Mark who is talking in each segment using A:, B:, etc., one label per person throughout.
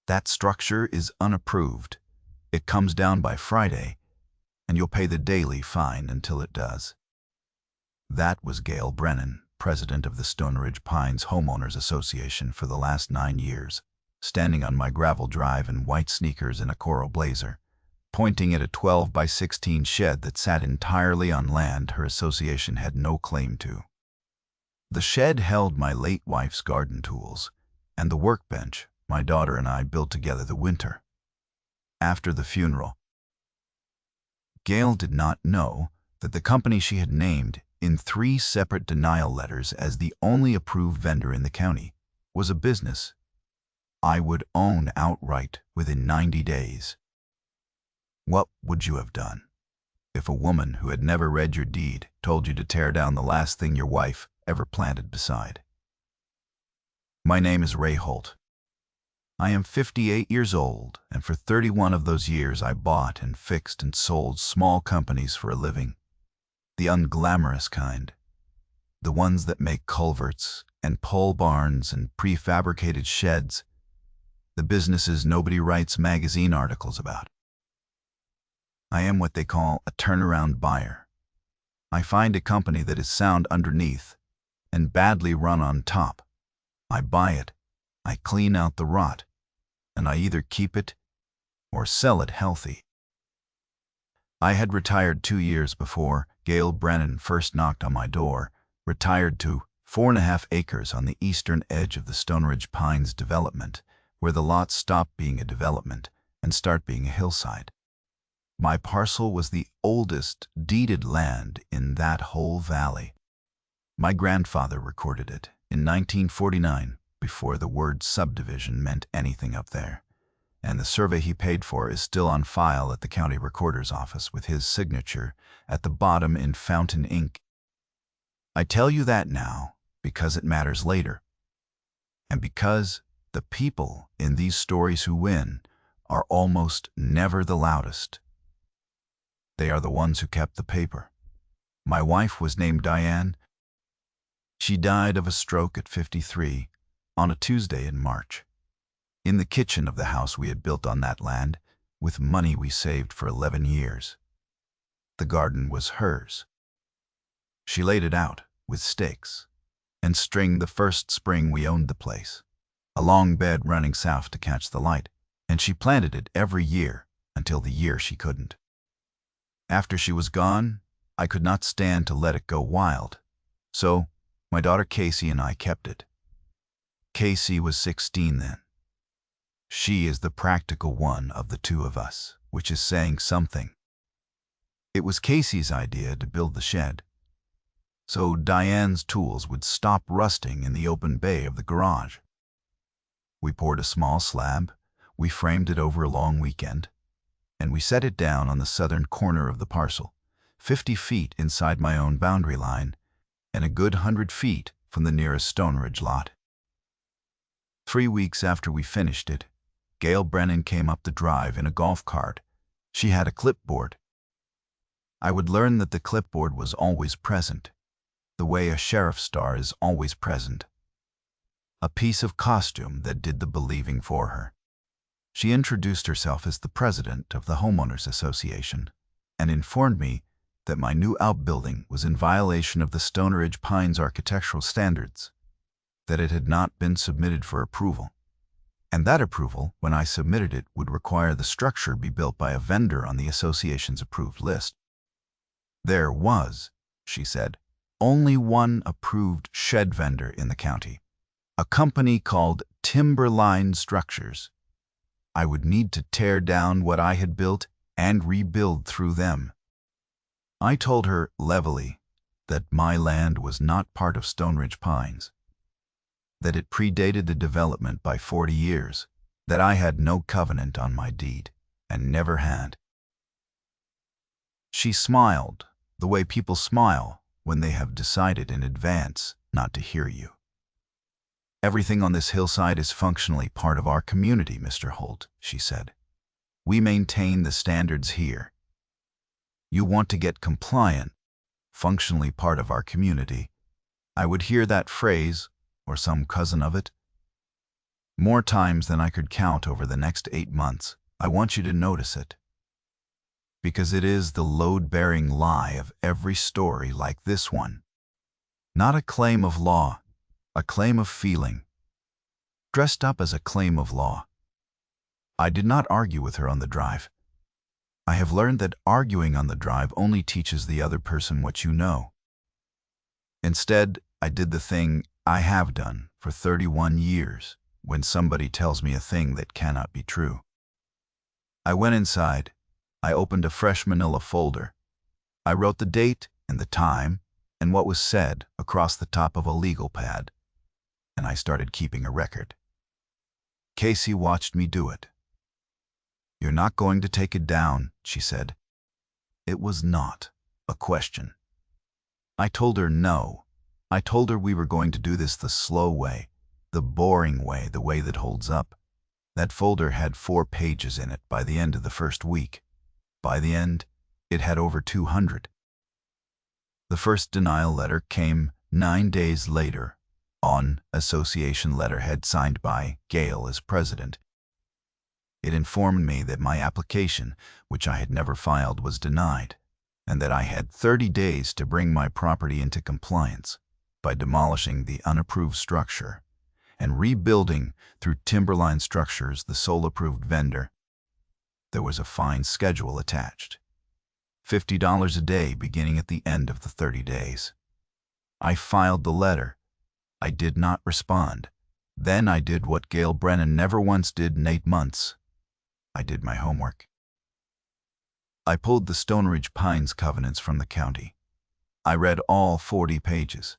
A: That structure is unapproved. It comes down by Friday, and you'll pay the daily fine until it does." That was Gail Brennan, president of the Stone Ridge Pines Homeowners Association for the last 9 years, standing on my gravel drive in white sneakers and a coral blazer, pointing at a 12 by 16 shed that sat entirely on land her association had no claim to. The shed held my late wife's garden tools and the workbench my daughter and I built together the winter. After the funeral, Gail did not know that the company she had named in 3 separate denial letters as the only approved vendor in the county was a business I would own outright within 90 days. What would you have done if a woman who had never read your deed told you to tear down the last thing your wife ever planted beside? My name is Ray Holt. I am 58 years old, and for 31 of those years I bought and fixed and sold small companies for a living. The unglamorous kind. The ones that make culverts and pole barns and prefabricated sheds. The businesses nobody writes magazine articles about. I am what they call a turnaround buyer. I find a company that is sound underneath and badly run on top. I buy it, I clean out the rot, and I either keep it or sell it healthy. I had retired 2 years before Gail Brennan first knocked on my door, retired to 4.5 acres on the eastern edge of the Stone Ridge Pines development, where the lots stop being a development and start being a hillside. My parcel was the oldest deeded land in that whole valley. My grandfather recorded it in 1949, before the word subdivision meant anything up there, and the survey he paid for is still on file at the county recorder's office with his signature at the bottom in fountain ink. I tell you that now because it matters later, and because the people in these stories who win are almost never the loudest. They are the ones who kept the paper. My wife was named Diane. She died of a stroke at 53 on a Tuesday in March, in the kitchen of the house we had built on that land with money we saved for 11 years. The garden was hers. She laid it out with stakes and string the first spring we owned the place, a long bed running south to catch the light, and she planted it every year until the year she couldn't. After she was gone, I could not stand to let it go wild, so my daughter Casey and I kept it. Casey was 16 then. She is the practical one of the 2 of us, which is saying something. It was Casey's idea to build the shed, so Diane's tools would stop rusting in the open bay of the garage. We poured a small slab, we framed it over a long weekend, and we set it down on the southern corner of the parcel, 50 feet inside my own boundary line, and a good 100 feet from the nearest Stone Ridge lot. 3 weeks after we finished it, Gail Brennan came up the drive in a golf cart. She had a clipboard. I would learn that the clipboard was always present, the way a sheriff's star is always present. A piece of costume that did the believing for her. She introduced herself as the president of the Homeowners Association and informed me that my new outbuilding was in violation of the Stone Ridge Pines architectural standards, that it had not been submitted for approval, and that approval, when I submitted it, would require the structure be built by a vendor on the association's approved list. There was, she said, only one approved shed vendor in the county, a company called Timberline Structures. I would need to tear down what I had built and rebuild through them. I told her levelly that my land was not part of Stone Ridge Pines, that it predated the development by 40 years, that I had no covenant on my deed, and never had. She smiled, the way people smile when they have decided in advance not to hear you. Everything on this hillside is functionally part of our community, Mr. Holt, she said. We maintain the standards here. You want to get compliant, functionally part of our community. I would hear that phrase, or some cousin of it. More times than I could count over the next 8 months. I want you to notice it, because it is the load-bearing lie of every story like this one. Not a claim of law, a claim of feeling, dressed up as a claim of law. I did not argue with her on the drive. I have learned that arguing on the drive only teaches the other person what you know. Instead, I did the thing I have done for 31 years when somebody tells me a thing that cannot be true. I went inside. I opened a fresh manila folder. I wrote the date and the time and what was said across the top of a legal pad, and I started keeping a record. Casey watched me do it. "You're not going to take it down," she said. It was not a question. I told her no. I told her we were going to do this the slow way, the boring way, the way that holds up. That folder had 4 pages in it by the end of the first week. By the end, it had over 200. The first denial letter came 9 days later, on association letterhead signed by Gail as president. It informed me that my application, which I had never filed, was denied, and that I had 30 days to bring my property into compliance by demolishing the unapproved structure and rebuilding through Timberline Structures, the sole approved vendor. There was a fine schedule attached. $50 a day beginning at the end of the 30 days. I filed the letter. I did not respond. Then I did what Gail Brennan never once did in 8 months. I did my homework. I pulled the Stoneridge Pines covenants from the county. I read all 40 pages.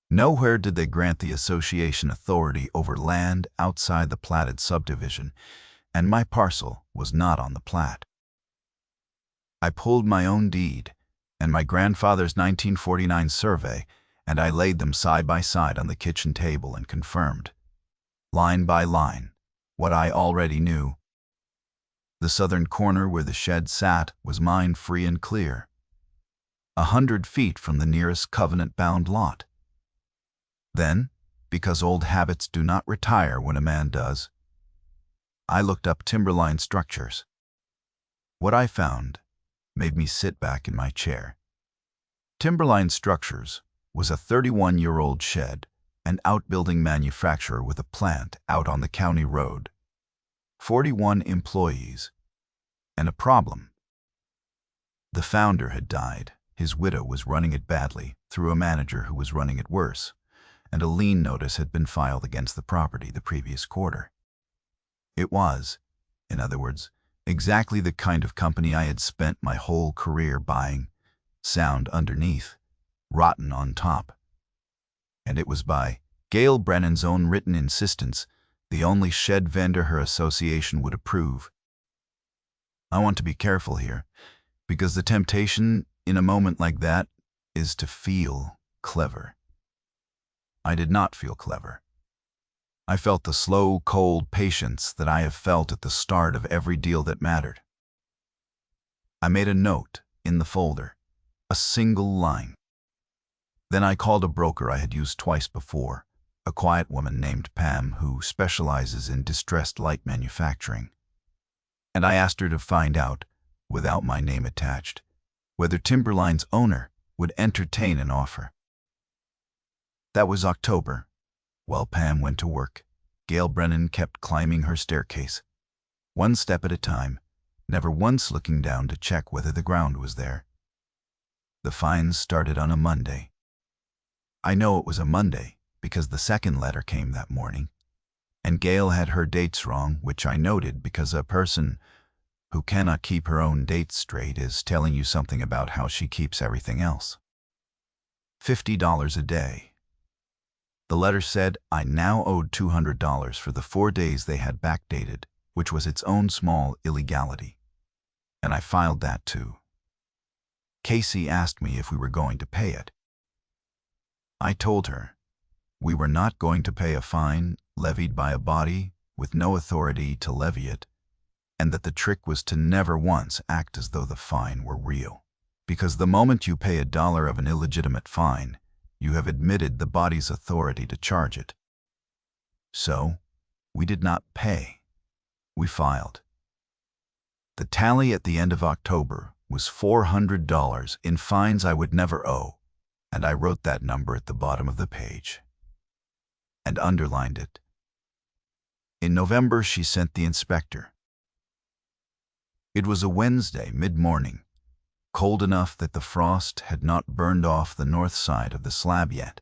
A: Nowhere did they grant the association authority over land outside the platted subdivision, and my parcel was not on the plat. I pulled my own deed and my grandfather's 1949 survey, and I laid them side by side on the kitchen table and confirmed, line by line, what I already knew. The southern corner where the shed sat was mine free and clear, 100 feet from the nearest covenant-bound lot. Then, because old habits do not retire when a man does, I looked up Timberline Structures. What I found made me sit back in my chair. Timberline Structures was a 31-year-old shed and outbuilding manufacturer with a plant out on the county road, 41 employees, and a problem. The founder had died. His widow was running it badly through a manager who was running it worse, and a lien notice had been filed against the property the previous quarter. It was, in other words, exactly the kind of company I had spent my whole career buying, sound underneath, rotten on top. And it was by Gail Brennan's own written insistence, the only shed vendor her association would approve. I want to be careful here, because the temptation in a moment like that is to feel clever. I did not feel clever. I felt the slow, cold patience that I have felt at the start of every deal that mattered. I made a note in the folder, a single line. Then I called a broker I had used twice before, a quiet woman named Pam who specializes in distressed light manufacturing. And I asked her to find out, without my name attached, whether Timberline's owner would entertain an offer. That was October. While Pam went to work, Gail Brennan kept climbing her staircase, one step at a time, never once looking down to check whether the ground was there. The fines started on a Monday. I know it was a Monday because the second letter came that morning, and Gail had her dates wrong, which I noted because a person who cannot keep her own dates straight is telling you something about how she keeps everything else. $50 a day. The letter said I now owed $200 for the 4 days they had backdated, which was its own small illegality. And I filed that too. Casey asked me if we were going to pay it. I told her we were not going to pay a fine levied by a body with no authority to levy it, and that the trick was to never once act as though the fine were real. Because the moment you pay $1 of an illegitimate fine, you have admitted the body's authority to charge it. So, We did not pay. We filed. The tally at the end of October was $400 in fines I would never owe, and I wrote that number at the bottom of the page and underlined it. In November, she sent the inspector. It was a Wednesday, mid-morning, cold enough that the frost had not burned off the north side of the slab yet.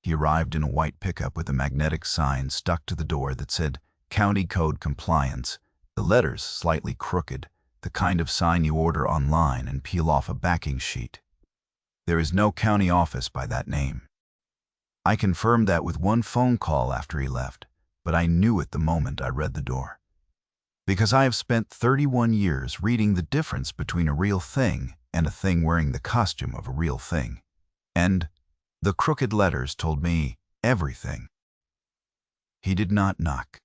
A: He arrived in a white pickup with a magnetic sign stuck to the door that said County Code Compliance, the letters slightly crooked, the kind of sign you order online and peel off a backing sheet. There is no county office by that name. I confirmed that with one phone call after he left, but I knew at the moment I read the door. Because I have spent 31 years reading the difference between a real thing and a thing wearing the costume of a real thing. And the crooked letters told me everything. He did not knock.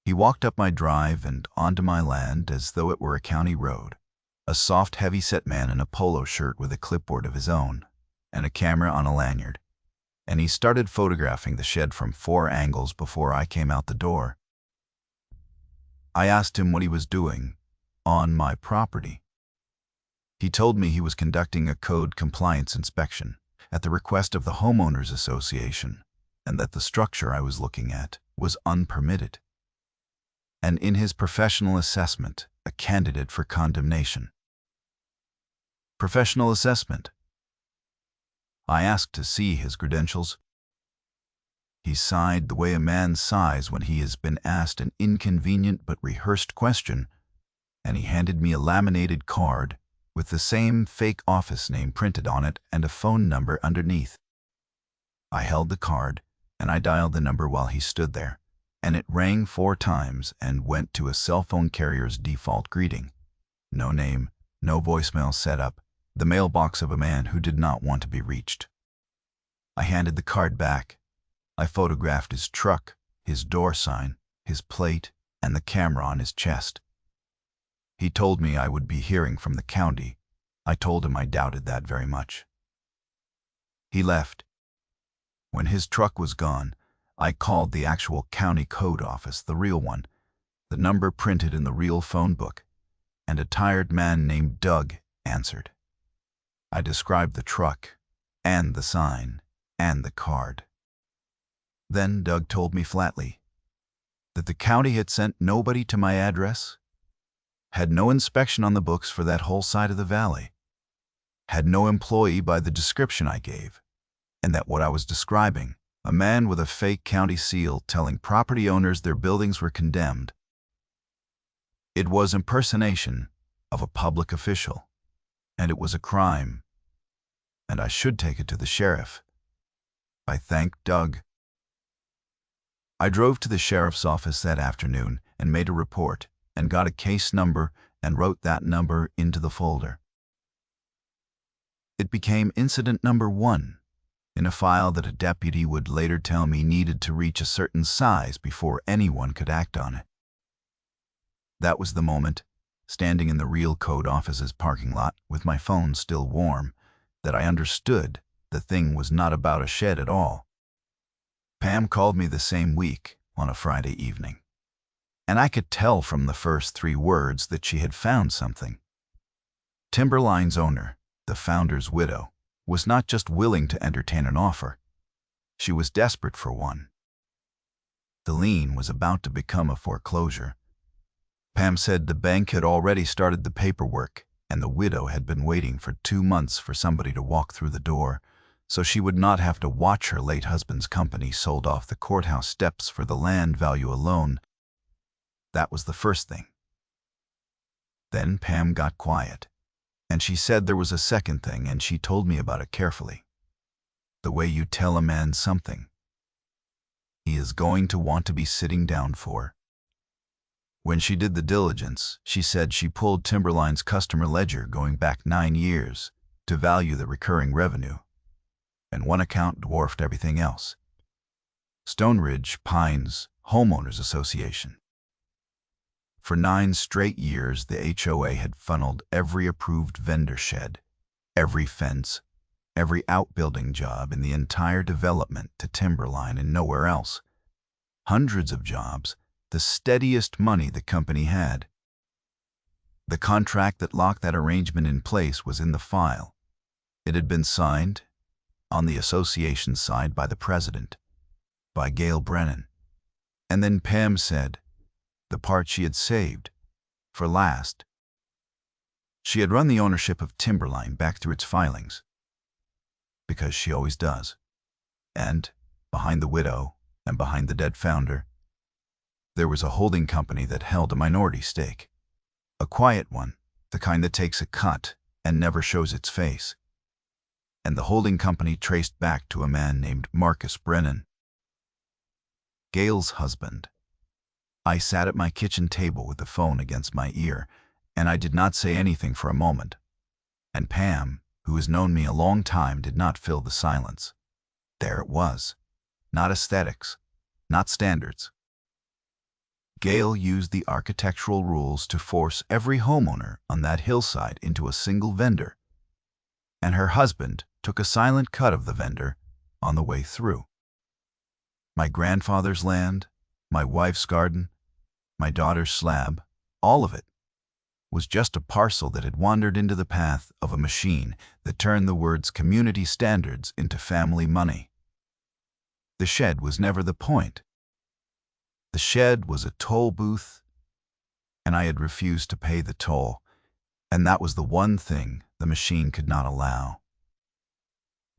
A: He walked up my drive and onto my land as though it were a county road. A soft, heavy-set man in a polo shirt with a clipboard of his own and a camera on a lanyard. And he started photographing the shed from 4 angles before I came out the door. I asked him what he was doing on my property. He told me he was conducting a code compliance inspection at the request of the Homeowners Association, and that the structure I was looking at was unpermitted, and in his professional assessment, a candidate for condemnation. Professional assessment. I asked to see his credentials. He sighed the way a man sighs when he has been asked an inconvenient but rehearsed question, and he handed me a laminated card with the same fake office name printed on it and a phone number underneath. I held the card, and I dialed the number while he stood there, and it rang 4 times and went to a cell phone carrier's default greeting. No name, no voicemail set up, the mailbox of a man who did not want to be reached. I handed the card back. I photographed his truck, his door sign, his plate, and the camera on his chest. He told me I would be hearing from the county. I told him I doubted that very much. He left. When his truck was gone, I called the actual county code office, the real one, the number printed in the real phone book, and a tired man named Doug answered. I described the truck, and the sign, and the card. Then Doug told me flatly that the county had sent nobody to my address, had no inspection on the books for that whole side of the valley, had no employee by the description I gave, and that what I was describing, a man with a fake county seal telling property owners their buildings were condemned, it was impersonation of a public official, and it was a crime, and I should take it to the sheriff. I thanked Doug. I drove to the sheriff's office that afternoon and made a report and got a case number and wrote that number into the folder. It became incident number 1 in a file that a deputy would later tell me needed to reach a certain size before anyone could act on it. That was the moment, standing in the real code office's parking lot with my phone still warm, that I understood the thing was not about a shed at all. Pam called me the same week on a Friday evening, and I could tell from the first 3 words that she had found something. Timberline's owner, the founder's widow, was not just willing to entertain an offer. She was desperate for one. The lien was about to become a foreclosure. Pam said the bank had already started the paperwork, and the widow had been waiting for 2 months for somebody to walk through the door, so she would not have to watch her late husband's company sold off the courthouse steps for the land value alone. That was the first thing. Then Pam got quiet, and she said there was a second thing, and she told me about it carefully. The way you tell a man something he is going to want to be sitting down for. When she did the diligence, she said she pulled Timberline's customer ledger going back 9 years to value the recurring revenue, and one account dwarfed everything else. Stone Ridge Pines Homeowners Association. For 9 straight years, the HOA had funneled every approved vendor shed, every fence, every outbuilding job in the entire development to Timberline and nowhere else. hundreds of jobs, the steadiest money the company had. The contract that locked that arrangement in place was in the file. It had been signed, on the association side, by the president, by Gail Brennan. And then Pam said, the part she had saved, for last. She had run the ownership of Timberline back through its filings, because she always does. And, behind the widow and behind the dead founder, there was a holding company that held a minority stake. A quiet one, the kind that takes a cut and never shows its face. And the holding company traced back to a man named Marcus Brennan, Gail's husband. I sat at my kitchen table with the phone against my ear, and I did not say anything for a moment. And Pam, who has known me a long time, did not fill the silence. There it was. Not aesthetics, not standards. Gail used the architectural rules to force every homeowner on that hillside into a single vendor, and her husband took a silent cut of the vendor on the way through. My grandfather's land, my wife's garden, my daughter's slab, all of it, was just a parcel that had wandered into the path of a machine that turned the words community standards into family money. The shed was never the point. The shed was a toll booth, and I had refused to pay the toll, and that was the one thing the machine could not allow.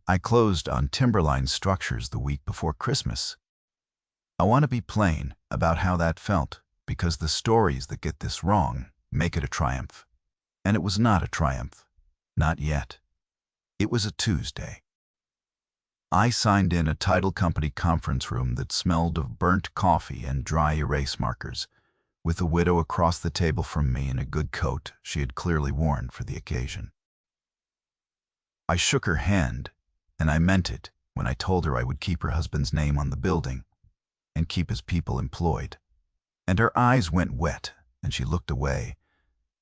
A: I closed on Timberline Structures the week before Christmas. I want to be plain about how that felt, because the stories that get this wrong make it a triumph. And it was not a triumph. Not yet. It was a Tuesday. I signed in a title company conference room that smelled of burnt coffee and dry erase markers, with the widow across the table from me in a good coat she had clearly worn for the occasion. I shook her hand, and I meant it when I told her I would keep her husband's name on the building and keep his people employed. And her eyes went wet, and she looked away,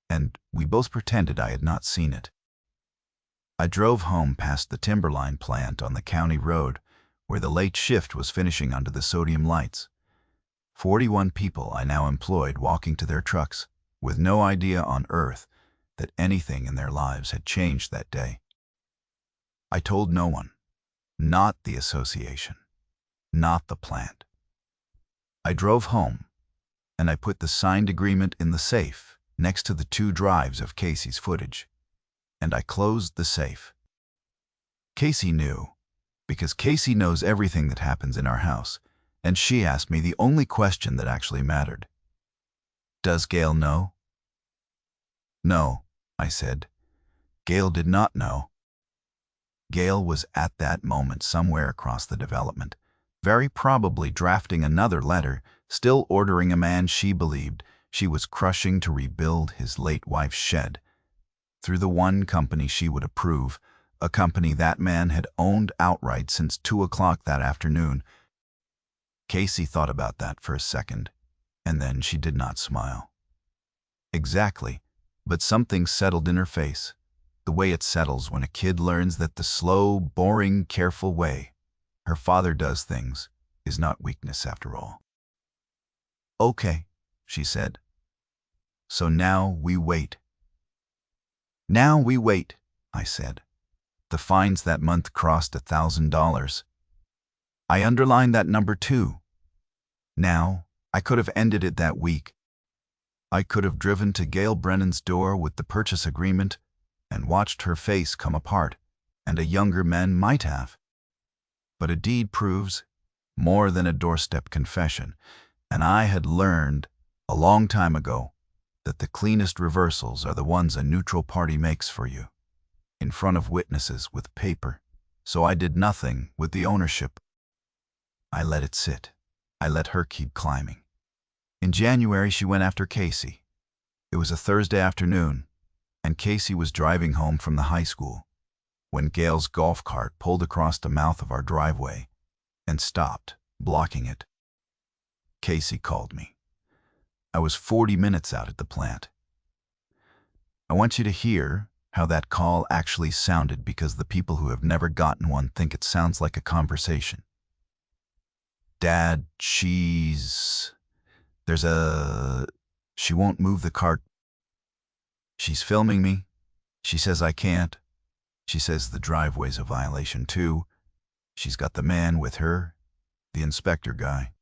A: and we both pretended I had not seen it. I drove home past the Timberline plant on the county road, where the late shift was finishing under the sodium lights. 41 people I now employed walking to their trucks, with no idea on earth that anything in their lives had changed that day. I told no one, not the association, not the plant. I drove home, and I put the signed agreement in the safe next to the 2 drives of Casey's footage, and I closed the safe. Casey knew, because Casey knows everything that happens in our house, and she asked me the only question that actually mattered. Does Gail know? No, I said. Gail did not know. Gail was at that moment somewhere across the development, very probably drafting another letter, still ordering a man she believed she was crushing to rebuild his late wife's shed, through the one company she would approve, a company that man had owned outright since 2 o'clock that afternoon. Casey thought about that for a second, and then she did not smile. Exactly, but something settled in her face, the way it settles when a kid learns that the slow, boring, careful way her father does things is not weakness after all. Okay, she said. So now we wait. Now we wait, I said. The fines that month crossed $1,000. I underlined that number too. Now, I could have ended it that week. I could have driven to Gail Brennan's door with the purchase agreement and watched her face come apart, and a younger man might have. But a deed proves more than a doorstep confession, and I had learned a long time ago that the cleanest reversals are the ones a neutral party makes for you, in front of witnesses with paper. So I did nothing with the ownership. I let it sit. I let her keep climbing. In January, she went after Casey. It was a Thursday afternoon, and Casey was driving home from the high school when Gail's golf cart pulled across the mouth of our driveway and stopped, blocking it. Casey called me. I was 40 minutes out at the plant. I want you to hear how that call actually sounded, because the people who have never gotten one think it sounds like a conversation. Dad, there's a, she won't move the cart. She's filming me. She says I can't. She says the driveway's a violation too. She's got the man with her, the inspector guy.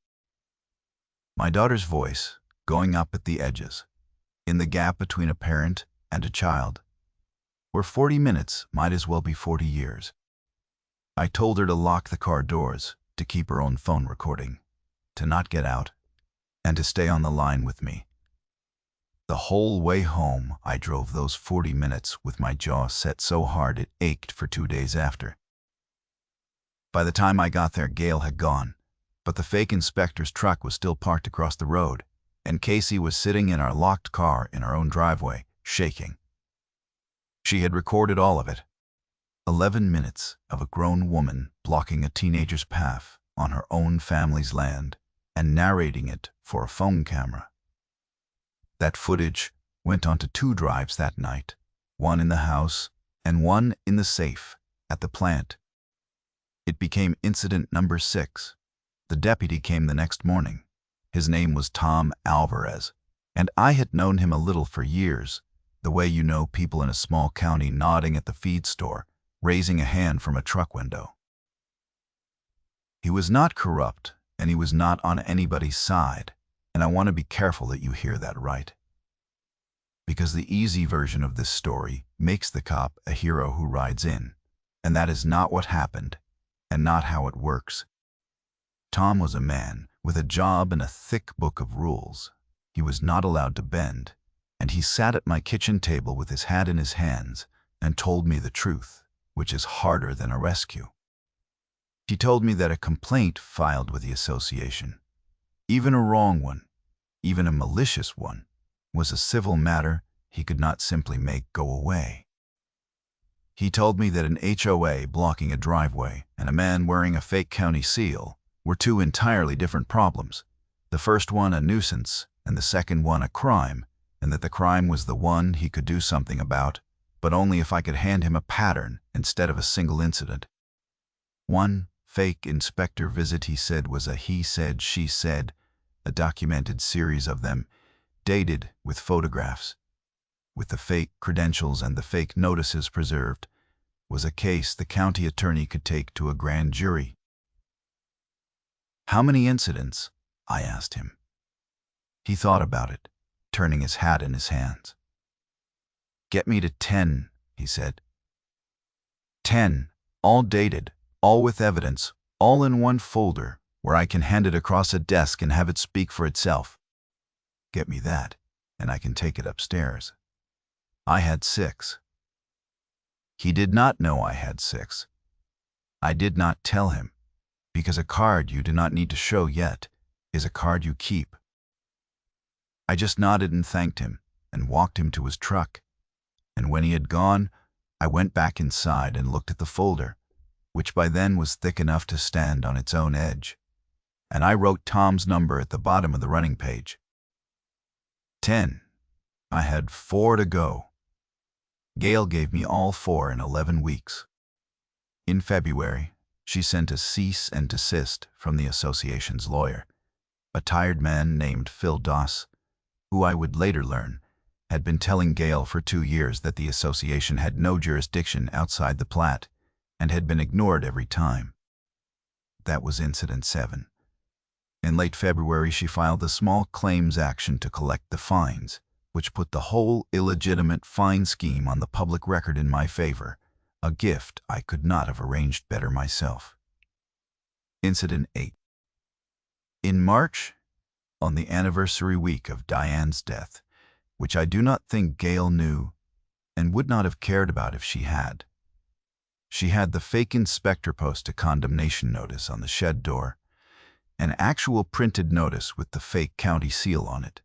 A: My daughter's voice, going up at the edges, in the gap between a parent and a child, where 40 minutes might as well be 40 years. I told her to lock the car doors, to keep her own phone recording, to not get out, and to stay on the line with me. The whole way home, I drove those 40 minutes with my jaw set so hard it ached for 2 days after. By the time I got there, Gail had gone, but the fake inspector's truck was still parked across the road, and Casey was sitting in our locked car in our own driveway, shaking. She had recorded all of it. 11 minutes of a grown woman blocking a teenager's path on her own family's land and narrating it for a phone camera. That footage went onto 2 drives that night, one in the house and one in the safe at the plant. It became incident number 6. The deputy came the next morning. His name was Tom Alvarez, and I had known him a little for years, the way you know people in a small county nodding at the feed store, raising a hand from a truck window. He was not corrupt, and he was not on anybody's side, and I want to be careful that you hear that right. Because the easy version of this story makes the cop a hero who rides in, and that is not what happened, and not how it works. Tom was a man with a job and a thick book of rules. He was not allowed to bend, and he sat at my kitchen table with his hat in his hands and told me the truth, which is harder than a rescue. He told me that a complaint filed with the association, even a wrong one, even a malicious one, was a civil matter he could not simply make go away. He told me that an HOA blocking a driveway and a man wearing a fake county seal were 2 entirely different problems, the first one a nuisance and the second one a crime, and that the crime was the one he could do something about, but only if I could hand him a pattern instead of a single incident. One fake inspector visit, he said, was a he said, she said, a documented series of them, dated with photographs, with the fake credentials and the fake notices preserved, was a case the county attorney could take to a grand jury. How many incidents? I asked him. He thought about it, turning his hat in his hands. Get me to 10, he said. 10, all dated, all with evidence, all in one folder, where I can hand it across a desk and have it speak for itself. Get me that, and I can take it upstairs. I had 6. He did not know I had 6. I did not tell him, because a card you do not need to show yet is a card you keep. I just nodded and thanked him and walked him to his truck, and when he had gone, I went back inside and looked at the folder, which by then was thick enough to stand on its own edge, and I wrote Tom's number at the bottom of the running page. 10. I had 4 to go. Gail gave me all 4 in 11 weeks. In February, she sent a cease and desist from the association's lawyer, a tired man named Phil Doss, who I would later learn had been telling Gail for 2 years that the association had no jurisdiction outside the plat and had been ignored every time. That was incident 7. In late February, she filed a small claims action to collect the fines, which put the whole illegitimate fine scheme on the public record in my favor, a gift I could not have arranged better myself. Incident 8. In March, on the anniversary week of Diane's death, which I do not think Gail knew and would not have cared about if she had, she had the fake inspector post a condemnation notice on the shed door, an actual printed notice with the fake county seal on it,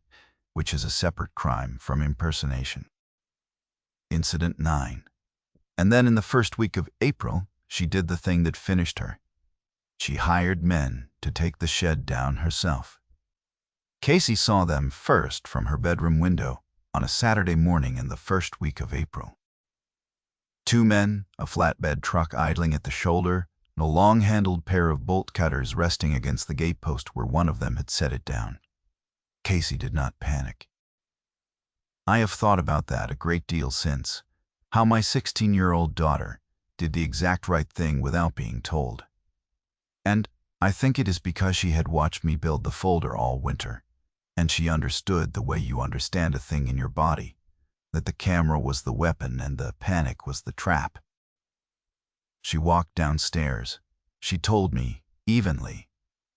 A: which is a separate crime from impersonation. Incident 9. And then in the first week of April, she did the thing that finished her. She hired men to take the shed down herself. Casey saw them first from her bedroom window on a Saturday morning in the first week of April. 2 men, a flatbed truck idling at the shoulder, and a long-handled pair of bolt cutters resting against the gatepost where one of them had set it down. Casey did not panic. I have thought about that a great deal since, how my 16-year-old daughter did the exact right thing without being told. And I think it is because she had watched me build the folder all winter, and she understood the way you understand a thing in your body, that the camera was the weapon and the panic was the trap. She walked downstairs. She told me, evenly,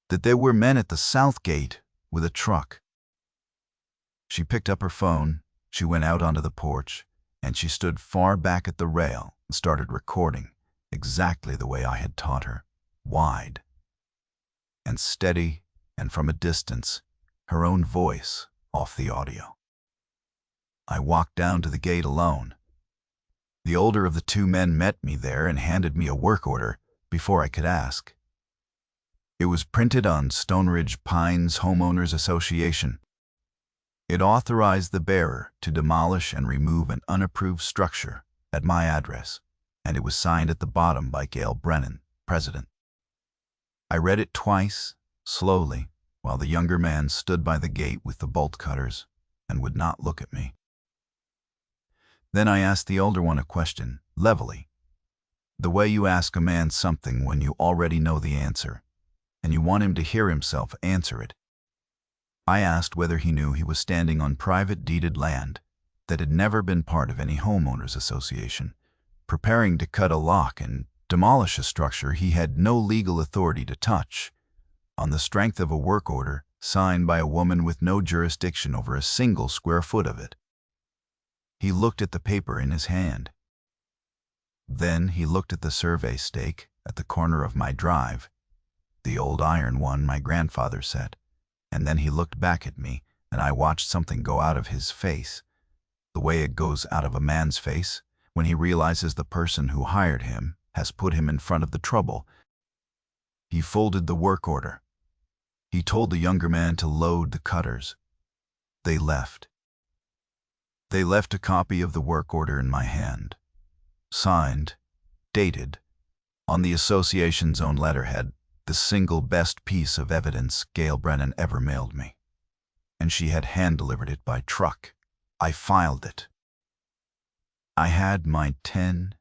A: that there were men at the south gate with a truck. She picked up her phone, she went out onto the porch, and she stood far back at the rail and started recording exactly the way I had taught her, wide and steady, and from a distance, her own voice off the audio. I walked down to the gate alone. The older of the two men met me there and handed me a work order before I could ask. It was printed on Stone Ridge Pines Homeowners Association. It authorized the bearer to demolish and remove an unapproved structure at my address, and it was signed at the bottom by Gail Brennan, president. I read it twice, slowly, while the younger man stood by the gate with the bolt cutters and would not look at me. Then I asked the older one a question, levelly, the way you ask a man something when you already know the answer, and you want him to hear himself answer it. I asked whether he knew he was standing on private deeded land that had never been part of any homeowners association, preparing to cut a lock and demolish a structure he had no legal authority to touch, on the strength of a work order signed by a woman with no jurisdiction over a single square foot of it. He looked at the paper in his hand. Then he looked at the survey stake at the corner of my drive, the old iron one my grandfather set, and then he looked back at me, and I watched something go out of his face, the way it goes out of a man's face when he realizes the person who hired him has put him in front of the trouble. He folded the work order. He told the younger man to load the cutters. They left. They left a copy of the work order in my hand, signed, dated, on the association's own letterhead, the single best piece of evidence Gail Brennan ever mailed me. And she had hand-delivered it by truck. I filed it. I had my 10.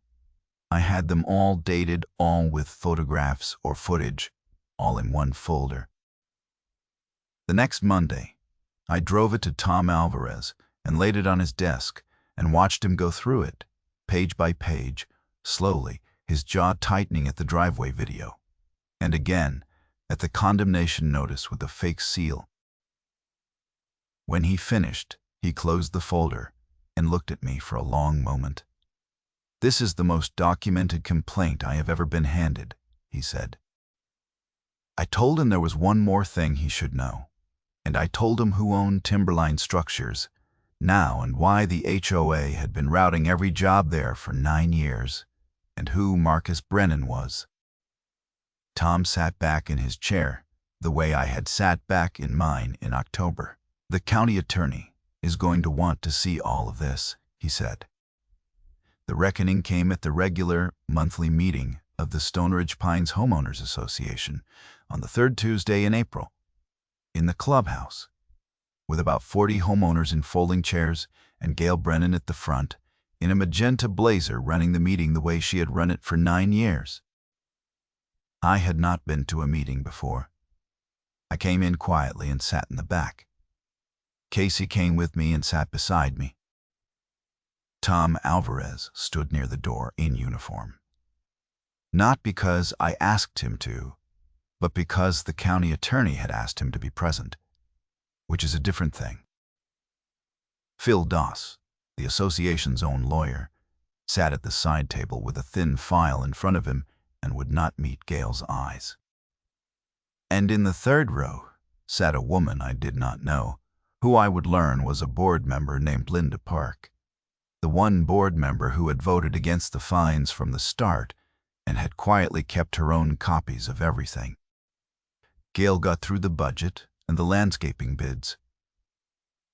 A: I had them all dated, all with photographs or footage, all in one folder. The next Monday, I drove it to Tom Alvarez and laid it on his desk and watched him go through it, page by page, slowly, his jaw tightening at the driveway video, and again at the condemnation notice with the fake seal. When he finished, he closed the folder and looked at me for a long moment. "This is the most documented complaint I have ever been handed," he said. I told him there was one more thing he should know, and I told him who owned Timberline Structures now and why the HOA had been routing every job there for 9 years, and who Marcus Brennan was. Tom sat back in his chair the way I had sat back in mine in October. "The county attorney is going to want to see all of this," he said. The reckoning came at the regular monthly meeting of the Stone Ridge Pines Homeowners Association on the third Tuesday in April, in the clubhouse, with about 40 homeowners in folding chairs and Gail Brennan at the front, in a magenta blazer, running the meeting the way she had run it for 9 years. I had not been to a meeting before. I came in quietly and sat in the back. Casey came with me and sat beside me. Tom Alvarez stood near the door in uniform. Not because I asked him to, but because the county attorney had asked him to be present, which is a different thing. Phil Doss, the association's own lawyer, sat at the side table with a thin file in front of him and would not meet Gail's eyes. And in the third row sat a woman I did not know, who I would learn was a board member named Linda Park, the one board member who had voted against the fines from the start and had quietly kept her own copies of everything. Gail got through the budget and the landscaping bids.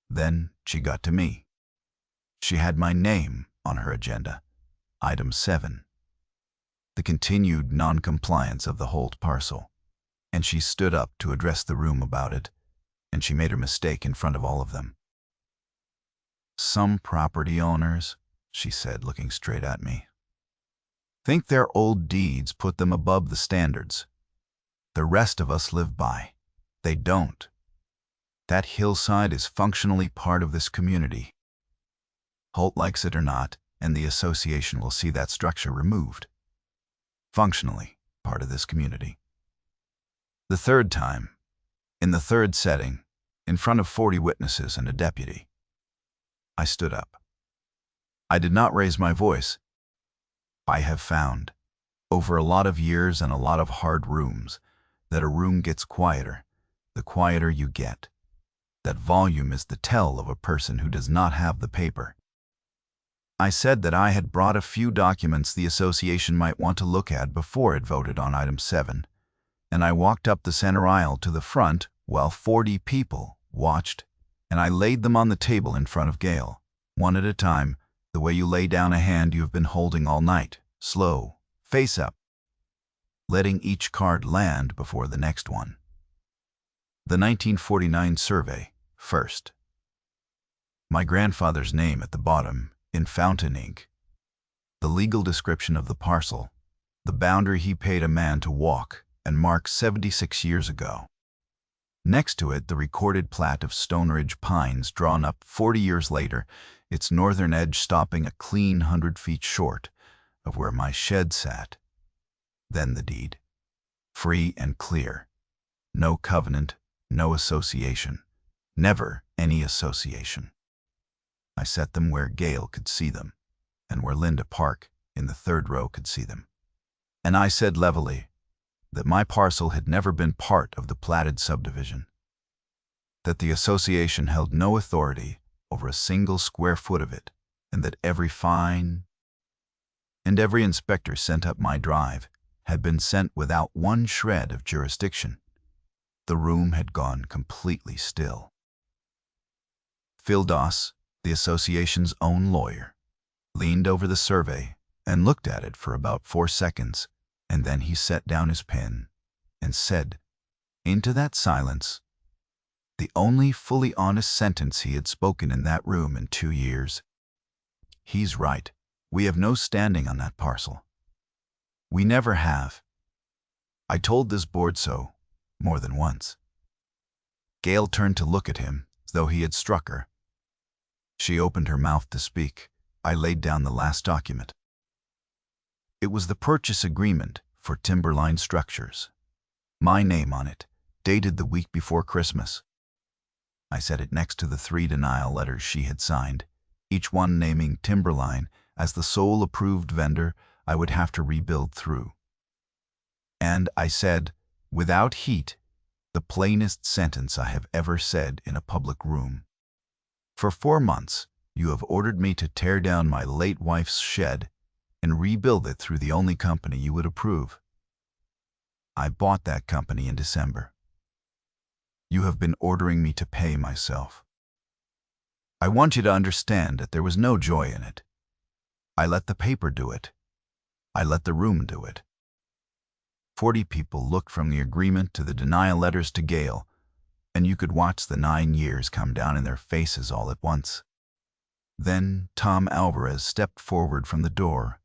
A: Then she got to me. She had my name on her agenda, item 7. the continued non-compliance of the Holt parcel. And she stood up to address the room about it, and she made her mistake in front of all of them. "Some property owners," she said, looking straight at me, "think their old deeds put them above the standards the rest of us live by. They don't. That hillside is functionally part of this community. Holt likes it or not, and the association will see that structure removed. Functionally part of this community." The third time, in the third setting, in front of 40 witnesses and a deputy, I stood up. I did not raise my voice. I have found, over a lot of years and a lot of hard rooms, that a room gets quieter, the quieter you get. That volume is the tell of a person who does not have the paper. I said that I had brought a few documents the association might want to look at before it voted on item 7, and I walked up the center aisle to the front while 40 people watched, and I laid them on the table in front of Gail, one at a time, the way you lay down a hand you have been holding all night, slow, face up, letting each card land before the next one. The 1949 survey, first. My grandfather's name at the bottom, in fountain ink. The legal description of the parcel, the boundary he paid a man to walk and mark 76 years ago. Next to it, the recorded plat of Stone Ridge Pines drawn up 40 years later, its northern edge stopping a clean 100 feet short of where my shed sat. Then the deed. Free and clear. No covenant, no association. Never any association. I set them where Gail could see them, and where Linda Park, in the third row, could see them. And I said levelly that my parcel had never been part of the platted subdivision, that the association held no authority over a single square foot of it, and that every fine and every inspector sent up my drive had been sent without one shred of jurisdiction. The room had gone completely still. Phil Doss, the association's own lawyer, leaned over the survey and looked at it for about 4 seconds, and then he set down his pen and said, into that silence, the only fully honest sentence he had spoken in that room in 2 years. "He's right. We have no standing on that parcel. We never have. I told this board so more than once." Gail turned to look at him as though he had struck her. She opened her mouth to speak. I laid down the last document. It was the purchase agreement for Timberline Structures. My name on it, dated the week before Christmas. I set it next to the 3 denial letters she had signed, each one naming Timberline as the sole approved vendor I would have to rebuild through. And I said, without heat, the plainest sentence I have ever said in a public room. "For 4 months, you have ordered me to tear down my late wife's shed and rebuild it through the only company you would approve. I bought that company in December. You have been ordering me to pay myself. I want you to understand that there was no joy in it. I let the paper do it. I let the room do it." 40 people looked from the agreement to the denial letters to Gail, and you could watch the 9 years come down in their faces all at once. Then Tom Alvarez stepped forward from the door,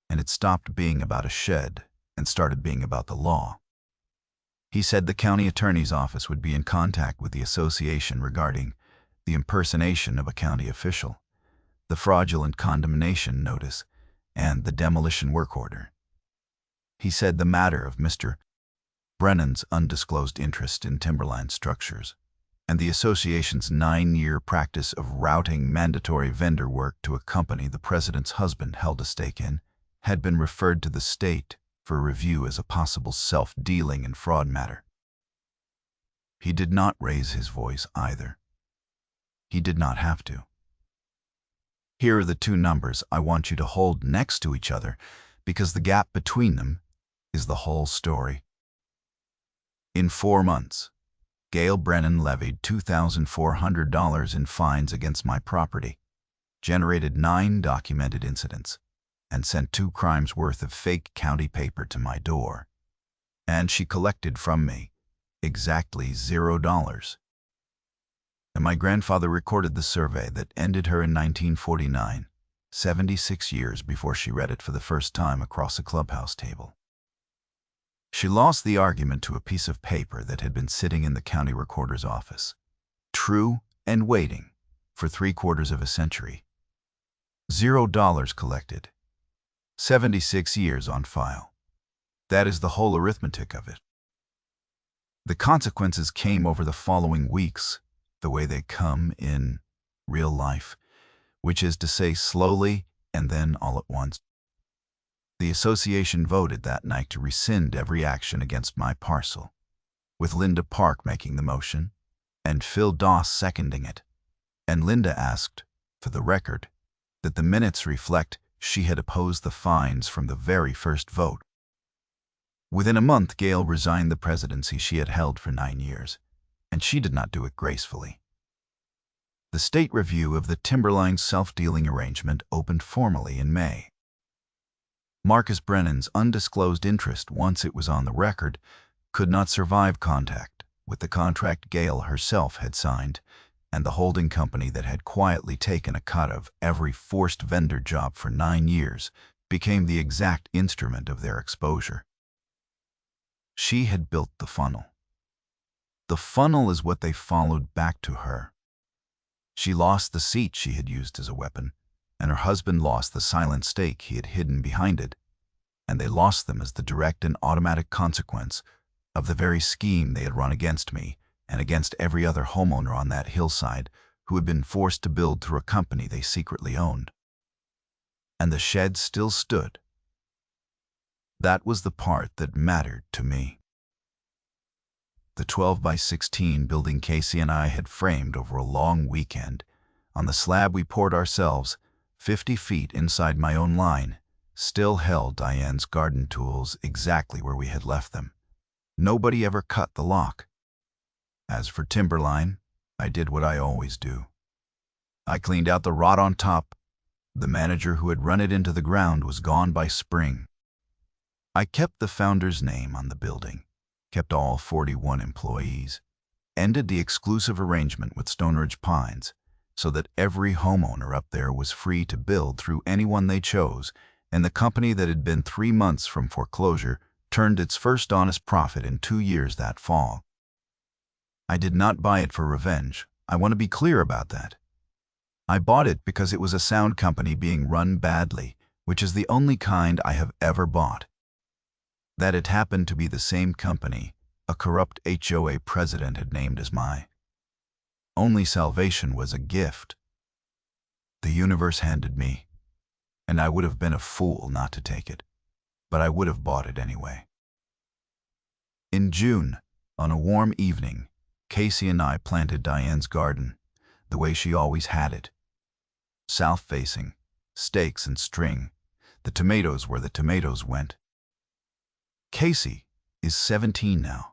A: and it stopped being about a shed and started being about the law. He said the county attorney's office would be in contact with the association regarding the impersonation of a county official, the fraudulent condemnation notice, and the demolition work order. He said the matter of Mr. Brennan's undisclosed interest in Timberline Structures and the association's 9-year practice of routing mandatory vendor work to a company the president's husband held a stake in had been referred to the state for review as a possible self-dealing and fraud matter. He did not raise his voice either. He did not have to. Here are the 2 numbers I want you to hold next to each other because the gap between them is the whole story. In 4 months, Gail Brennan levied $2,400 in fines against my property, generated 9 documented incidents, and sent 2 crimes worth of fake county paper to my door. And she collected from me exactly $0. And my grandfather recorded the survey that ended her in 1949, 76 years before she read it for the first time across a clubhouse table. She lost the argument to a piece of paper that had been sitting in the county recorder's office, true and waiting for 3/4 of a century. $0 collected, 76 years on file. That is the whole arithmetic of it. The consequences came over the following weeks, the way they come in real life, which is to say slowly and then all at once. The association voted that night to rescind every action against my parcel, with Linda Park making the motion and Phil Doss seconding it. And Linda asked, for the record, that the minutes reflect she had opposed the fines from the very first vote. Within a month, Gail resigned the presidency she had held for 9 years, and she did not do it gracefully. The state review of the Timberline self-dealing arrangement opened formally in May. Marcus Brennan's undisclosed interest, once it was on the record, could not survive contact with the contract Gail herself had signed, and the holding company that had quietly taken a cut of every forced vendor job for 9 years became the exact instrument of their exposure. She had built the funnel. The funnel is what they followed back to her. She lost the seat she had used as a weapon, and her husband lost the silent stake he had hidden behind it, and they lost them as the direct and automatic consequence of the very scheme they had run against me and against every other homeowner on that hillside who had been forced to build through a company they secretly owned. And the shed still stood. That was the part that mattered to me. The 12-by-16 building Casey and I had framed over a long weekend. On the slab we poured ourselves, 50 feet inside my own line, still held Diane's garden tools exactly where we had left them. Nobody ever cut the lock. As for Timberline, I did what I always do. I cleaned out the rot on top. The manager who had run it into the ground was gone by spring. I kept the founder's name on the building, kept all 41 employees, ended the exclusive arrangement with Stoneridge Pines so that every homeowner up there was free to build through anyone they chose, and the company that had been 3 months from foreclosure turned its first honest profit in 2 years that fall. I did not buy it for revenge. I want to be clear about that. I bought it because it was a sound company being run badly, which is the only kind I have ever bought. That it happened to be the same company a corrupt HOA president had named as my only salvation was a gift the universe handed me, and I would have been a fool not to take it, but I would have bought it anyway. In June, on a warm evening, Casey and I planted Diane's garden, the way she always had it. South-facing, stakes and string, the tomatoes where the tomatoes went. Casey is 17 now,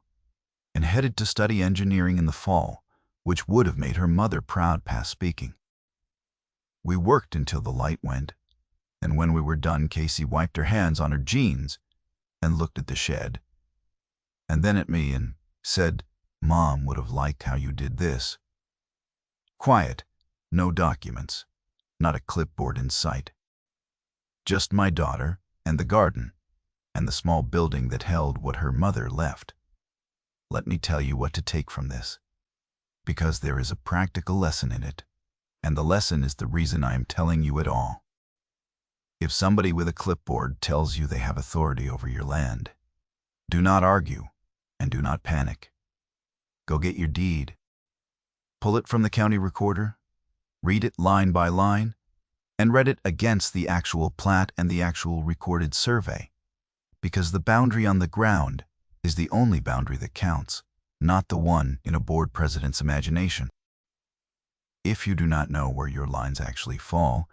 A: and headed to study engineering in the fall, which would have made her mother proud past speaking. We worked until the light went, and when we were done, Casey wiped her hands on her jeans and looked at the shed, and then at me and said, "Mom would have liked how you did this." Quiet, no documents, not a clipboard in sight. Just my daughter and the garden, and the small building that held what her mother left. Let me tell you what to take from this, because there is a practical lesson in it, and the lesson is the reason I am telling you it all. If somebody with a clipboard tells you they have authority over your land, do not argue and do not panic. Go get your deed. Pull it from the county recorder, read it line by line, and read it against the actual plat and the actual recorded survey, because the boundary on the ground is the only boundary that counts, not the one in a board president's imagination. If you do not know where your lines actually fall,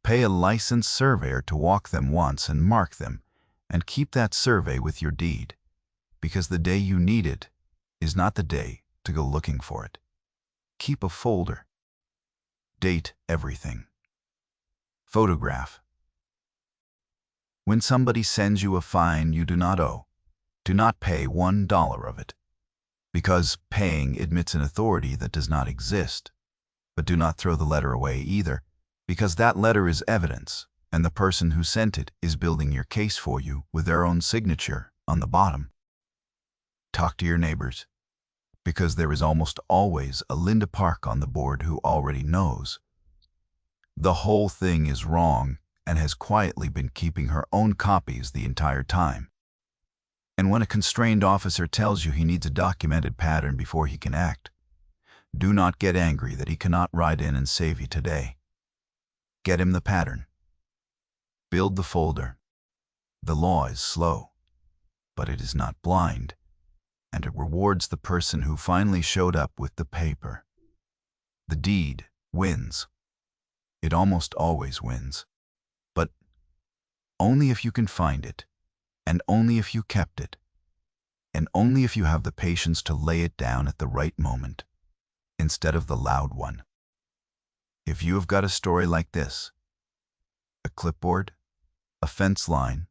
A: pay a licensed surveyor to walk them once and mark them, and keep that survey with your deed, because the day you need it is not the day to go looking for it. Keep a folder. Date everything. Photograph. When somebody sends you a fine you do not owe, do not pay $1 of it, because paying admits an authority that does not exist. But do not throw the letter away either, because that letter is evidence, and the person who sent it is building your case for you with their own signature on the bottom. Talk to your neighbors, because there is almost always a Linda Park on the board who already knows. The whole thing is wrong and has quietly been keeping her own copies the entire time. And when a constrained officer tells you he needs a documented pattern before he can act, do not get angry that he cannot ride in and save you today. Get him the pattern. Build the folder. The law is slow, but it is not blind, and it rewards the person who finally showed up with the paper. The deed wins. It almost always wins. But only if you can find it, and only if you kept it, and only if you have the patience to lay it down at the right moment, instead of the loud one. If you have got a story like this, a clipboard, a fence line,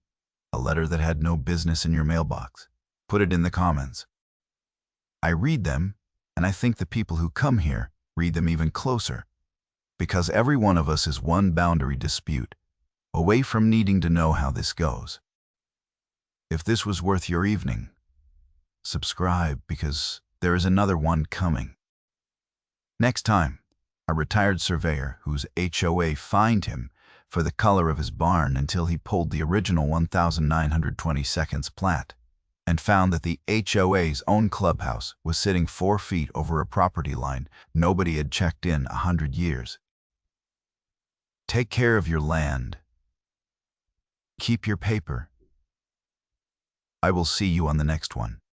A: a letter that had no business in your mailbox, put it in the comments. I read them, and I think the people who come here read them even closer, because every one of us is one boundary dispute away from needing to know how this goes. If this was worth your evening, subscribe, because there is another one coming. Next time, a retired surveyor whose HOA fined him for the color of his barn until he pulled the original 1922 plat and found that the HOA's own clubhouse was sitting 4 feet over a property line nobody had checked in 100 years. Take care of your land. Keep your paper. I will see you on the next one.